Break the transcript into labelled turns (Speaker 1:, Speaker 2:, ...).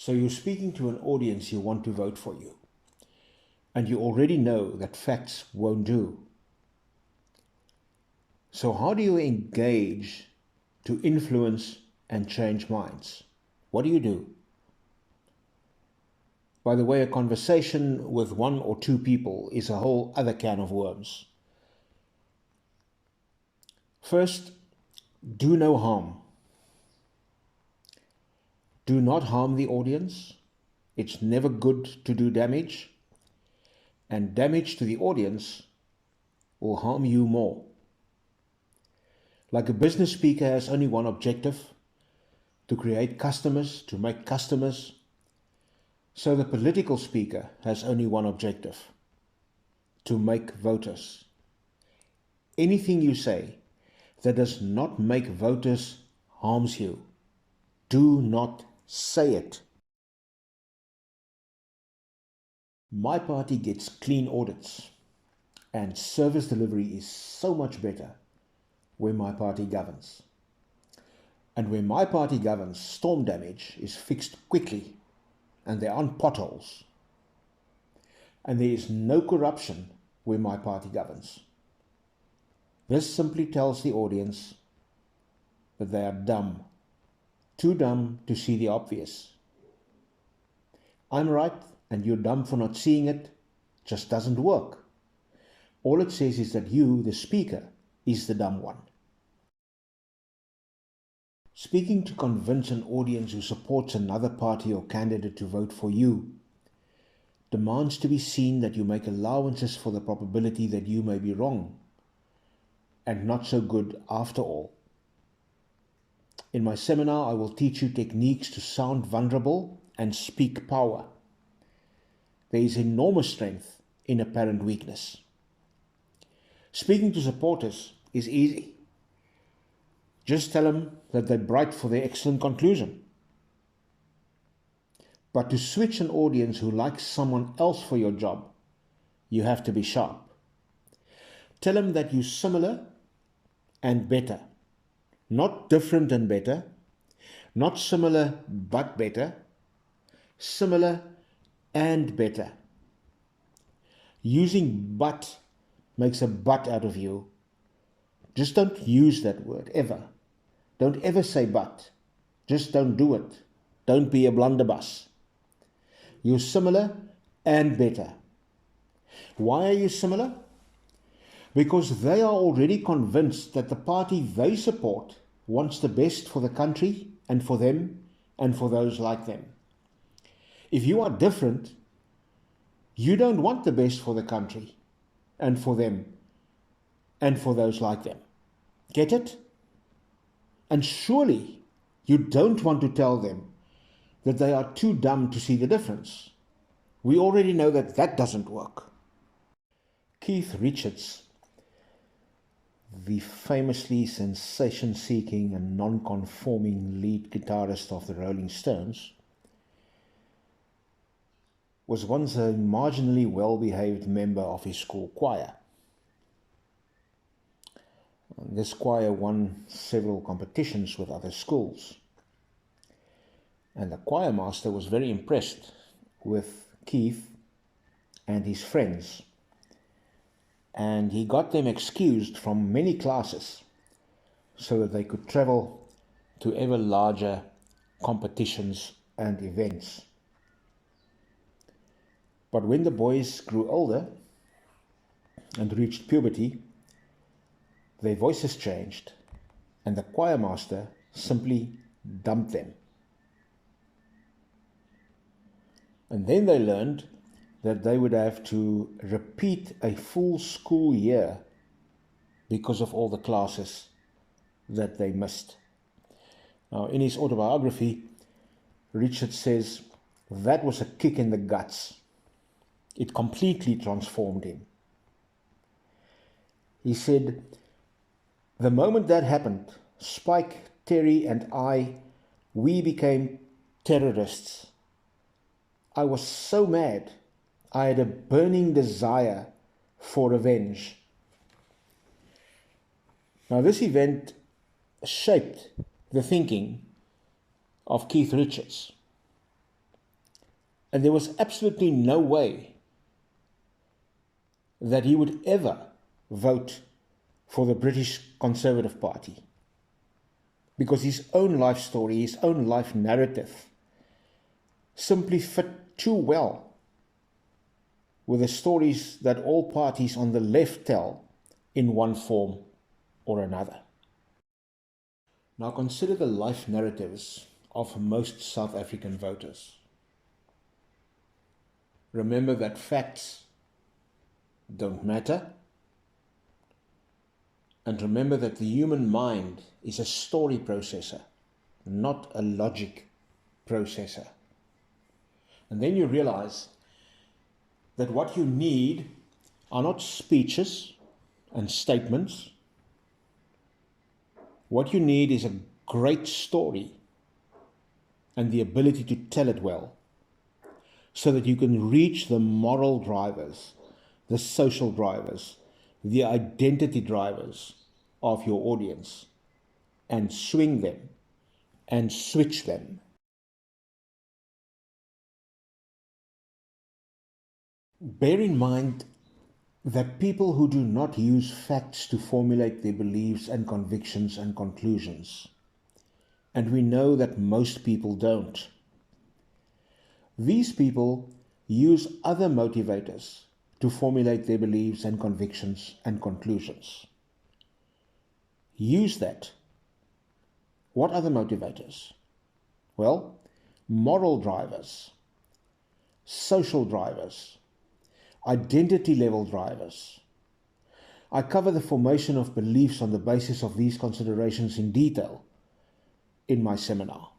Speaker 1: So you're speaking to an audience who want to vote for you, and you already know that facts won't do. So how do you engage to influence and change minds? What do you do? By the way, a conversation with one or two people is a whole other can of worms. First, do no harm. Do not harm the audience. It's never good to do damage, and damage to the audience will harm you more. Like a business speaker has only one objective: to create customers, to make customers. So the political speaker has only one objective: to make voters. Anything you say that does not make voters harms you, do not say it. My party gets clean audits, and service delivery is so much better where my party governs. And where my party governs, storm damage is fixed quickly, and there aren't potholes. And there is no corruption where my party governs. This simply tells the audience that they are dumb, too dumb to see the obvious. I'm right and you're dumb for not seeing it just doesn't work. All it says is that you, the speaker, is the dumb one. Speaking to convince an audience who supports another party or candidate to vote for you demands to be seen that you make allowances for the probability that you may be wrong and not so good after all. In my seminar, I will teach you techniques to sound vulnerable and speak power. There is enormous strength in apparent weakness. Speaking to supporters is easy. Just tell them that they're bright for their excellent conclusion. But to switch an audience who likes someone else for your job, you have to be sharp. Tell them that you're similar and better, not different and better, not similar but better, similar and better. Using but makes a but out of you. Just don't use that word ever. Don't ever say but. Just don't do it. Don't be a blunderbuss. You're similar and better. Why are you similar? Because they are already convinced that the party they support wants the best for the country and for them and for those like them. If you are different, you don't want the best for the country and for them and for those like them. Get it? And surely you don't want to tell them that they are too dumb to see the difference. We already know that that doesn't work. Keith Richards, the famously sensation-seeking and non-conforming lead guitarist of the Rolling Stones, was once a marginally well-behaved member of his school choir. This choir won several competitions with other schools, and the choir master was very impressed with Keith and his friends, and he got them excused from many classes so that they could travel to ever larger competitions and events. But when the boys grew older and reached puberty, their voices changed, and the choir master simply dumped them. And then they learned that they would have to repeat a full school year because of all the classes that they missed. Now, in his autobiography, Richard says that was a kick in the guts. It completely transformed him. He said, the moment that happened, Spike, Terry, and we became terrorists. I was so mad. I had a burning desire for revenge. Now, this event shaped the thinking of Keith Richards. And there was absolutely no way that he would ever vote for the British Conservative Party, because his own life story, his own life narrative simply fit too well with the stories that all parties on the left tell in one form or another. Now consider the life narratives of most South African voters. Remember that facts don't matter, and remember that the human mind is a story processor, not a logic processor. And then you realize that what you need are not speeches and statements. What you need is a great story and the ability to tell it well, so that you can reach the moral drivers, the social drivers, the identity drivers of your audience, and swing them and switch them. Bear in mind that people who do not use facts to formulate their beliefs and convictions and conclusions, and we know that most people don't, these people use other motivators to formulate their beliefs and convictions and conclusions. Use that. What other motivators? Well, moral drivers, social drivers, identity level drivers. I cover the formation of beliefs on the basis of these considerations in detail in my seminar.